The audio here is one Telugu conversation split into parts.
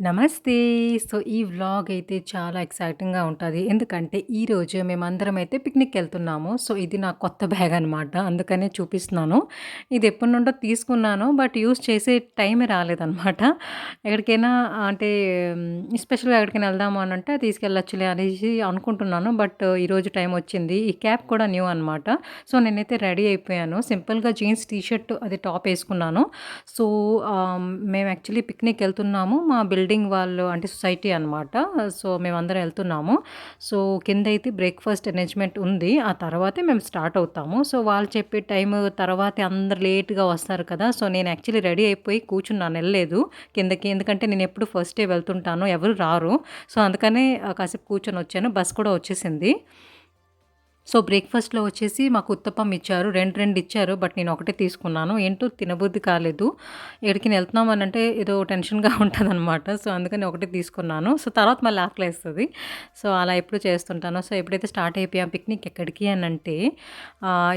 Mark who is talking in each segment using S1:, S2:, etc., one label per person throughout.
S1: నమస్తే. సో, ఈ వ్లాగ్ అయితే చాలా ఎక్సైటింగ్‌గా ఉంటది. ఎందుకంటే, ఈరోజు మేమందరం అయితే పిక్నిక్‌కెళ్తున్నాము. సో, ఇది నా కొత్త బ్యాగ్ అనమాట. అందుకనే చూపిస్తున్నాను. ఇది ఎప్పటినుండో తీసుకున్నాను. బట్ యూజ్ చేసే టైమే రాలేదనమాట. ఎక్కడికైనా అంటే ఎస్పెషల్‌గా ఎక్కడికైనా వెళ్దాము అనంటే తీసుకెళ్ళొచ్చులే అనేసి అనుకుంటున్నాను. బట్ ఈరోజు టైం వచ్చింది. ఈ క్యాప్ కూడా న్యూ అనమాట. సో, నేనైతే రెడీ అయిపోయాను. సింపుల్‌గా జీన్స్ టీ షర్ట్ అది టాప్ ఏసుకున్నాను. సో, మేము యాక్చువల్లీ పిక్నిక్ ఎళ్తున్నాము. మా బిల్డింగ్ వాళ్ళు అంటే సొసైటీ అనమాట. సో, మేమందరం ఎళ్తున్నాము. సో, కిందైతే బ్రేక్‌ఫాస్ట్ అరేంజ్‌మెంట్ ఉంది. ఆ తర్వాతే మేము స్టార్ట్ అవుతాము. సో, వాళ్ళు చెప్పే టైము తర్వాతే అందరూ లేట్‌గా వస్తారు కదా! సో, నేను యాక్చువల్లీ రెడీ అయిపోయి కూర్చున్నాను ఎళ్ళలేదు కిందకి. ఎందుకంటే నేనెప్పుడు ఫస్టే వెళ్తుంటాను. ఎవరు రారు. సో, అందుకనే కాసేపు కూర్చొనొచ్చాను. బస్ కూడా వచ్చేసింది. సో, బ్రేక్‌ఫాస్ట్‌లో వచ్చేసి మాకు ఉత్తప్పం ఇచ్చారు. 2, 2 ఇచ్చారు. బట్ నేను ఒకటే తీసుకున్నాను. ఏంటో తినబుద్ధి కాలేదు. ఎక్కడికైనా వెళ్తున్నాం అనంటే ఏదో టెన్షన్‌గా ఉంటదనమాట. సో, అందుకని ఒకటే తీసుకున్నాను. సో, తర్వాత మళ్ళీ ఆకలేస్తది. సో, అలా ఎప్పుడు చేస్తుంటాను. సో, ఎప్పుడైతే స్టార్ట్ అయిపోయాం పిక్నిక్ ఎక్కడికి అనంటే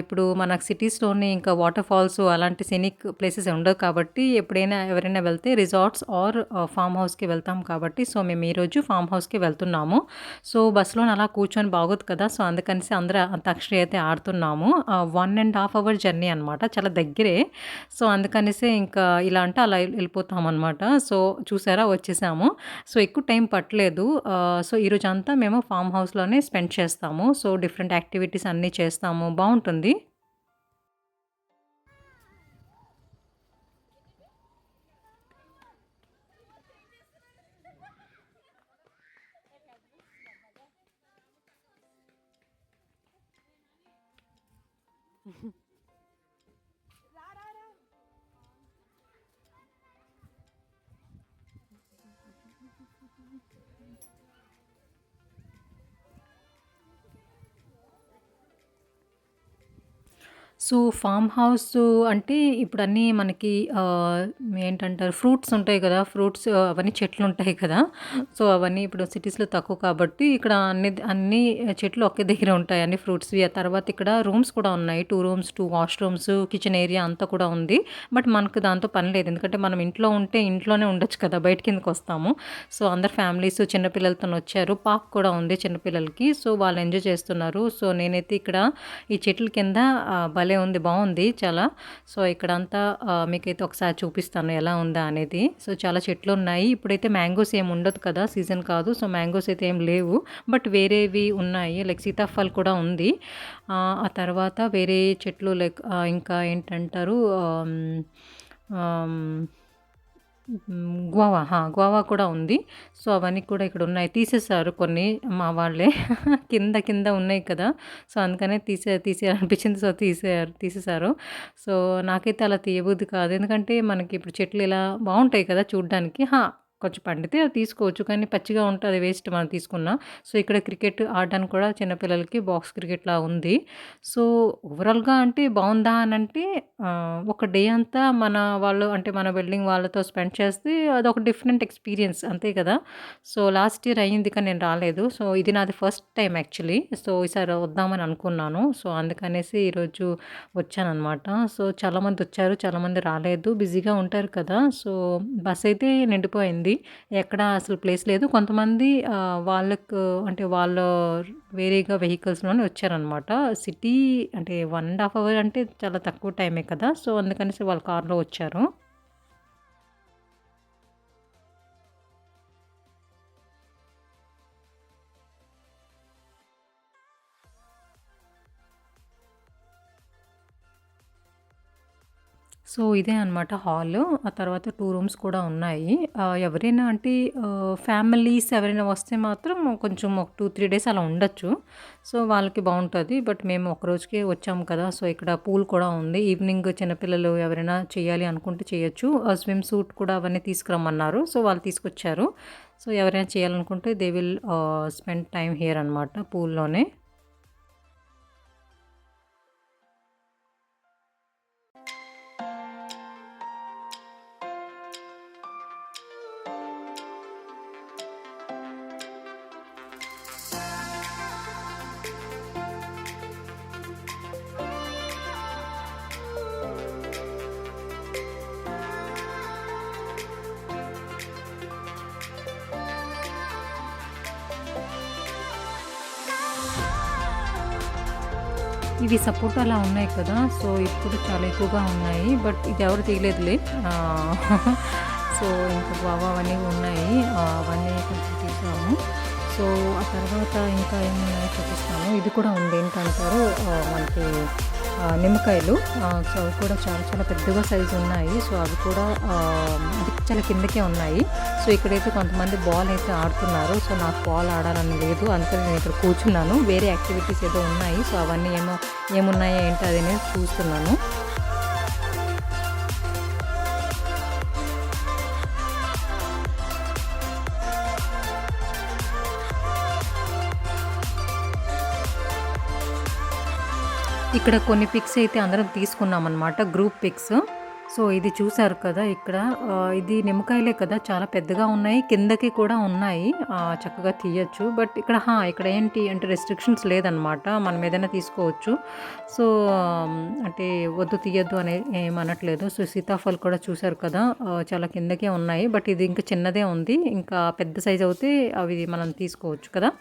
S1: ఇప్పుడు మనకు సిటీస్‌లోనే ఇంకా వాటర్ ఫాల్స్ అలాంటి సినిక్ ప్లేసెస్ ఉండవు కాబట్టి ఎప్పుడైనా ఎవరైనా వెళ్తే రిసార్ట్స్ ఆర్ ఫార్మ్ హౌస్‌కి వెళ్తాం కాబట్టి సో, మేము ఈరోజు ఫార్మ్ హౌస్‌కి వెళ్తున్నాము. సో, బస్‌లోనే అలా కూర్చొని బాగోదు కదా! సో, అందుకనేసి అందరూ అంతాక్షరి అయితే ఆడుతున్నాము. 1 ½ అవర్ జర్నీ అనమాట. చాలా దగ్గరే. సో, అందుకనేసే ఇంకా ఇలా అంటే అలా ఎళ్ళిపోతామనమాట. సో, చూసారా వచ్చేసాము. సో, ఎక్కువ టైం పట్టలేదు. సో, ఈరోజంతా మేము ఫార్మ్ హౌస్‌లోనే స్పెండ్ చేస్తాము. సో, డిఫరెంట్ యాక్టివిటీస్ అన్నీ చేస్తాము. బావుంటుంది. సో, ఫార్మ్ హౌసు అంటే ఇప్పుడన్నీ మనకి ఏంటంటారు ఫ్రూట్స్ ఉంటాయి కదా! ఫ్రూట్స్ అవన్నీ చెట్లుంటాయి కదా! సో, అవన్నీ ఇప్పుడు సిటీస్‌లో తక్కువ కాబట్టి ఇక్కడ అన్ని చెట్లు ఒకే దగ్గర ఉంటాయి. అన్ని ఫ్రూట్స్‌వి. ఆ తర్వాత ఇక్కడ రూమ్స్ కూడా ఉన్నాయి. 2 rooms, 2 wash rooms, kitchen area అంతా కూడా ఉంది. బట్ మనకు దాంతో పని లేదు. ఎందుకంటే మనం ఇంట్లో ఉంటే ఇంట్లోనే ఉండొచ్చు కదా! బయటికెందుకొస్తాము. సో, అందరు ఫ్యామిలీస్ చిన్న పిల్లలతోనొచ్చారు. పార్క్ కూడా ఉంది చిన్న పిల్లలకి. సో, వాళ్ళు ఎంజాయ్ చేస్తున్నారు. సో, నేనైతే ఇక్కడ ఈ చెట్ల కింద భలే ఉంది. బావుంది చాలా. సో, ఇక్కడంతా మీకైతే ఒకసారి చూపిస్తాను ఎలా ఉందా అనేది. సో, చాలా చెట్లున్నాయి. ఇప్పుడైతే మ్యాంగోస్ ఏమి ఉండదు కదా! సీజన్ కాదు. సో, మ్యాంగోస్ అయితే ఏమి లేవు. బట్ వేరేవి ఉన్నాయి. లైక్ సీతాఫల్ కూడా ఉంది. ఆ తర్వాత వేరే చెట్లు లైక్ ఇంకా ఏంటంటారు ఆహ్, గువావా. గువావా కూడా ఉంది. సో, అవన్నీ కూడా ఇక్కడున్నాయి. తీసేశారు కొన్ని మా వాళ్ళే. కింద కింద ఉన్నాయి కదా! సో, అందుకనే తీసేయాలనిపించింది. సో, తీసేశారు. సో, నాకైతే అలా తీయబుద్ధి కాదు. ఎందుకంటే మనకి ఇప్పుడు చెట్లు ఇలా బావుంటాయి కదా చూడ్డానికి. కొంచెం పండితే అది తీసుకోవచ్చు. కానీ పచ్చిగా ఉంటే అది వేస్ట్ మనం తీసుకున్నా. సో, ఇక్కడ క్రికెట్ ఆడడానికి కూడా చిన్న పిల్లలకి బాక్స్ క్రికెట్‌లా ఉంది. సో, ఓవరాల్‌గా అంటే బావుందా అనంటే ఒక డే అంతా మన వాళ్ళు అంటే మన బిల్డింగ్ వాళ్ళతో స్పెండ్ చేస్తే అదొక డిఫరెంట్ ఎక్స్‌పీరియన్స్ అంతే కదా! సో, లాస్ట్ ఇయర్ అయింది కానీ నేను రాలేదు. సో, ఇది నాది ఫస్ట్ టైమ్ యాక్చువల్లీ. సో, ఈసారి వద్దామని అనుకున్నాను. సో, అందుకనేసి ఈరోజు వచ్చాననమాట. సో, చాలామందొచ్చారు. చాలామంది రాలేదు. బిజీగా ఉంటారు కదా! సో, బస్సయితే నిండిపోయింది. ఎక్కడ అసలు ప్లేస్ లేదు. కొంతమంది వాళ్ళకు అంటే వాళ్ళ వేరేగా వెహికల్స్‌లోనే వచ్చారనమాట. సిటీ అంటే 1 ½ అవర్ అంటే చాలా తక్కువ టైమే కదా! సో, అందుకనేసి వాళ్ళు కార్‌లో వచ్చారు. సో, ఇదే అనమాట హాలు. ఆ తర్వాత 2 రూమ్స్ కూడా ఉన్నాయి. ఎవరైనా అంటే ఫ్యామిలీస్ ఎవరైనా వస్తే మాత్రం కొంచెం ఒక 2, 3 డేస్ అలా ఉండొచ్చు. సో, వాళ్ళకి బావుంటది. బట్ మేము ఒక రోజుకే వచ్చాము కదా! సో, ఇక్కడ పూల్ కూడా ఉంది. ఈవినింగ్ చిన్నపిల్లలు ఎవరైనా చేయాలి అనుకుంటే చేయొచ్చు. స్విమ్ సూట్ కూడా అవన్నీ తీసుకురమ్మన్నారు. సో, వాళ్ళు తీసుకొచ్చారు. సో, ఎవరైనా చేయాలనుకుంటే they will spend time here అనమాట పూల్‌లోనే. ఇవి సపోర్ట్ అలా ఉన్నాయి కదా! సో, ఇప్పుడు చాలా ఎక్కువగా ఉన్నాయి. బట్ ఇది ఎవరు తీయలేదులే. సో, ఇంకా గువావా అవన్నీ ఉన్నాయి. అవన్నీ కొంచెం తీసాము. సో, ఆ తర్వాత ఇంకా ఏమున్నాయో చూపిస్తాను. ఇది కూడా ఉంది. ఏంటంటారు మనకి నిమ్మకాయలు. సో, అవి కూడా చాలా చాలా పెద్దగా సైజు ఉన్నాయి. సో, అవి కూడా అది చాలా కిందకే ఉన్నాయి. సో, ఇక్కడైతే కొంతమంది బాల్ అయితే ఆడుతున్నారు. సో, నాకు బాల్ ఆడాలని లేదు. అందుకని నేను ఇక్కడ కూర్చున్నాను. వేరే యాక్టివిటీస్ ఏదో ఉన్నాయి. సో, అవన్నీ ఏమున్నాయో ఏంటి అది అనేది చూస్తున్నాను. ఇక్కడ కొన్ని పిక్స్ అయితే అందరం తీసుకున్నామనమాట. Group pics. సో, ఇది చూసారు కదా! ఇక్కడ ఇది నిమ్మకాయలే కదా! చాలా పెద్దగా ఉన్నాయి. కిందకి కూడా ఉన్నాయి. చక్కగా తీయొచ్చు. బట్ ఇక్కడ ఏంటి అంటే రెస్ట్రిక్షన్స్ లేదనమాట. మనం ఏదైనా తీసుకోవచ్చు. సో, అంటే వద్దు తీయొద్దు అని ఏమనట్లేదు. సో, సీతాఫల్ కూడా చూసారు కదా! చాలా కిందకే ఉన్నాయి. బట్ ఇది ఇంకా చిన్నదే ఉంది. ఇంకా పెద్ద సైజ్ అవుతే అవి మనం తీసుకోవచ్చు కదా!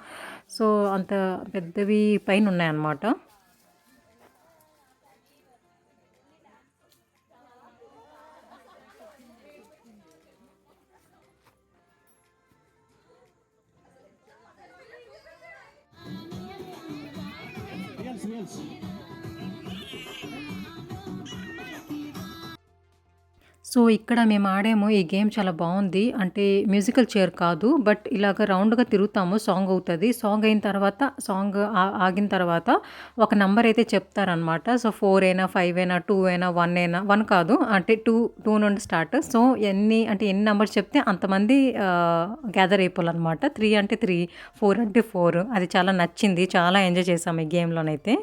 S1: సో, అంత పెద్దవి పైనున్నాయన్నమాట. సో, ఇక్కడ మేము ఆడాము. ఈ గేమ్ చాలా బావుంది. అంటే మ్యూజికల్ చైర్ కాదు. బట్ ఇలాగ రౌండ్‌గా తిరుగుతాము. సాంగ్ అవుతది. సాంగ్ అయిన తర్వాత సాంగ్ ఆగిన తర్వాత ఒక నంబర్ అయితే చెప్తారనమాట. సో, 4 అయినా, 5 అయినా, 2 అయినా, 1 అయినా 1 కాదు. అంటే 2 నుండి స్టార్ట్. సో, ఎన్ని నంబర్స్ చెప్తే అంతమంది గ్యాదర్ అయిపోవాలనమాట. 3 అంటే 3, 4 అంటే 4. అది చాలా నచ్చింది. చాలా ఎంజాయ్ చేశాము ఈ గేమ్‌లోనైతే.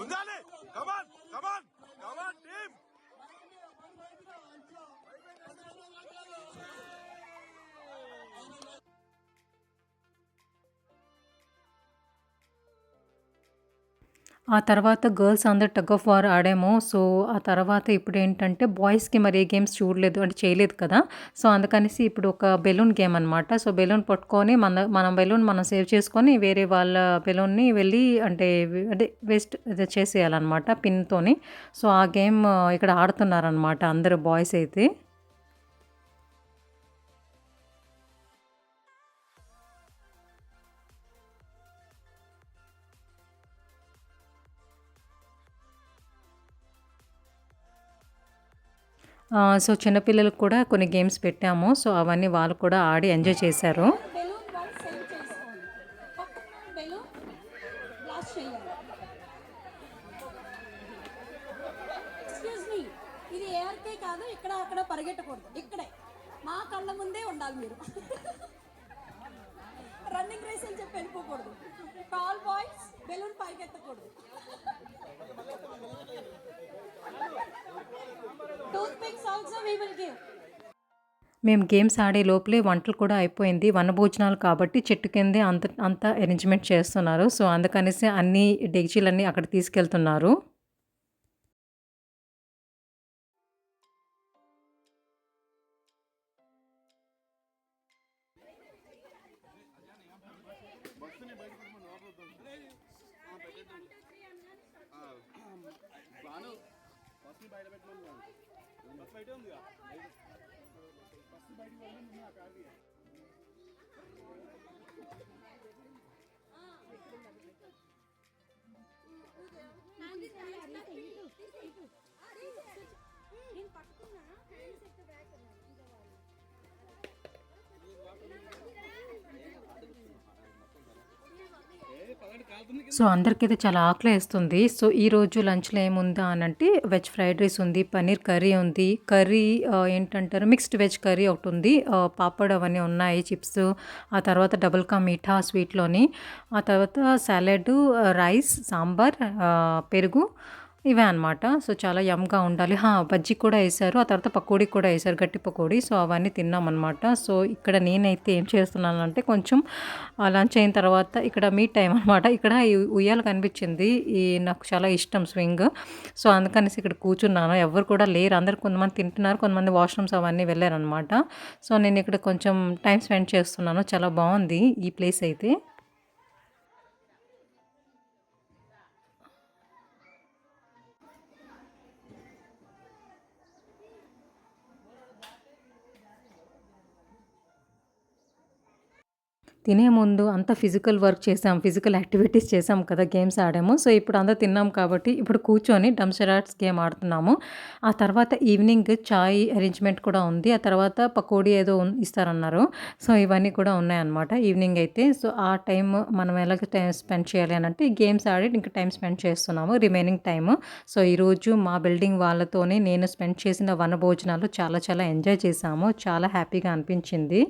S2: ఉండాలి. కమాన్ కమాన్ కమాన్ టీమ్.
S1: ఆ తర్వాత గర్ల్స్ అందరూ టగ్ ఆఫ్ వార్ ఆడాము. సో, ఆ తర్వాత ఇప్పుడేంటంటే బాయ్స్‌కి మరి ఏ గేమ్స్ చూడలేదు అంటే చేయలేదు కదా! సో, అందుకనేసి ఇప్పుడు ఒక బెలూన్ గేమ్ అనమాట. సో, బెలూన్ పట్టుకొని మన బెలూన్ మనం సేవ్ చేసుకొని వేరే వాళ్ళ బెలూన్‌ని వెళ్ళి అంటే వేస్ట్ ఇది చేసేయాలనమాట పిన్‌తోని. సో, ఆ గేమ్ ఇక్కడ ఆడుతున్నారనమాట అందరూ బాయ్స్ అయితే. సో, చిన్న పిల్లలకి కూడా కొన్ని గేమ్స్ పెట్టాము. సో, అవన్నీ వాళ్ళు కూడా ఆడి ఎంజాయ్ చేశారు.
S3: బెలూన్ బాల్ సేవ్ చేసుకోండి. పక్కన బెలూన్ బ్లాస్ట్ చేయాలి. ఎక్స్క్యూజ్ మీ, ఇది ఏఆర్కే కాదు. ఇక్కడ అక్కడ పరిగెట్టకూడదు. ఇక్కడే మా కళ్ళ ముందే ఉండాలి మీరు. రన్నింగ్ రేస్ అని చెప్పి వెళ్ళిపోకూడదు. టాల్ బాయ్స్ బెలూన్ పరిగెత్తకూడదు. Tooth picks also we will give.
S1: మేము గేమ్స్ ఆడే లోపలే వంటలు కూడా అయిపోయింది. వనభోజనాలు కాబట్టి చెట్టు కిందే అంతా అరేంజ్‌మెంట్ చేస్తున్నారు. సో, అందుకనేసి అన్ని డెగిచీలన్నీ అక్కడ తీసుకెళ్తున్నారు.
S3: నేను పట్టుకున్నా
S1: సో, అందరికైతే చాలా ఆకలేస్తుంది. సో, ఈరోజు లంచ్‌లో ఏముందా అనంటే వెజ్ ఫ్రైడ్ రైస్ ఉంది, పన్నీర్ కర్రీ ఉంది. కర్రీ ఏంటంటారు మిక్స్డ్ వెజ్ కర్రీ ఒకటుంది. పాపడ్ అవన్నీ ఉన్నాయి, చిప్స్. ఆ తర్వాత డబుల్ కా మీఠా స్వీట్‌లోని. ఆ తర్వాత సాలడు, రైస్, సాంబార్, పెరుగు ఇవే అనమాట. సో, చాలా యమ్‌గా ఉండాలి. బజ్జీ కూడా ఏశారు. ఆ తర్వాత పకోడీ కూడా ఏశారు, గట్టి పకోడీ. సో, అవన్నీ తిన్నామనమాట. సో, ఇక్కడ నేనైతే ఏం చేస్తున్నానంటే కొంచెం లంచ్ అయిన తర్వాత ఇక్కడ మీ టైమ్ అనమాట. ఇక్కడ ఈ ఉయ్యాల కనిపించింది. నాకు చాలా ఇష్టం స్వింగ్. సో, అందుకనేసి ఇక్కడ కూర్చున్నాను. ఎవ్వరు కూడా లేరు. అందరూ కొంతమంది తింటున్నారు, కొంతమంది వాష్‌రూమ్స్ అవన్నీ వెళ్లారనమాట. సో, నేను ఇక్కడ కొంచెం టైమ్ స్పెండ్ చేస్తున్నాను. చాలా బావుంది ఈ ప్లేస్ అయితే. తినే ముందు అంతా ఫిజికల్ వర్క్ చేసాం. ఫిజికల్ యాక్టివిటీస్ చేసాం కదా! గేమ్స్ ఆడాము. సో, ఇప్పుడు అందరూ తిన్నాం కాబట్టి ఇప్పుడు కూర్చొని డంషరాట్స్ గేమ్ ఆడుతున్నాము. ఆ తర్వాత ఈవినింగ్ చాయ్ అరేంజ్‌మెంట్ కూడా ఉంది. ఆ తర్వాత పకోడీ ఏదో ఇస్తారన్నారు. సో, ఇవన్నీ కూడా ఉన్నాయన్నమాట ఈవినింగ్ అయితే. సో, ఆ టైమ్ మనం ఎలాగ టైమ్ స్పెండ్ చేయాలి అనంటే గేమ్స్ ఆడి ఇంకా టైమ్ స్పెండ్ చేస్తున్నాము రిమైనింగ్ టైమ్. సో, ఈరోజు మా బిల్డింగ్ వాళ్ళతోనే నేను స్పెండ్ చేసిన వనభోజనాలు చాలా చాలా ఎంజాయ్ చేశాము. చాలా హ్యాపీగా అనిపించింది.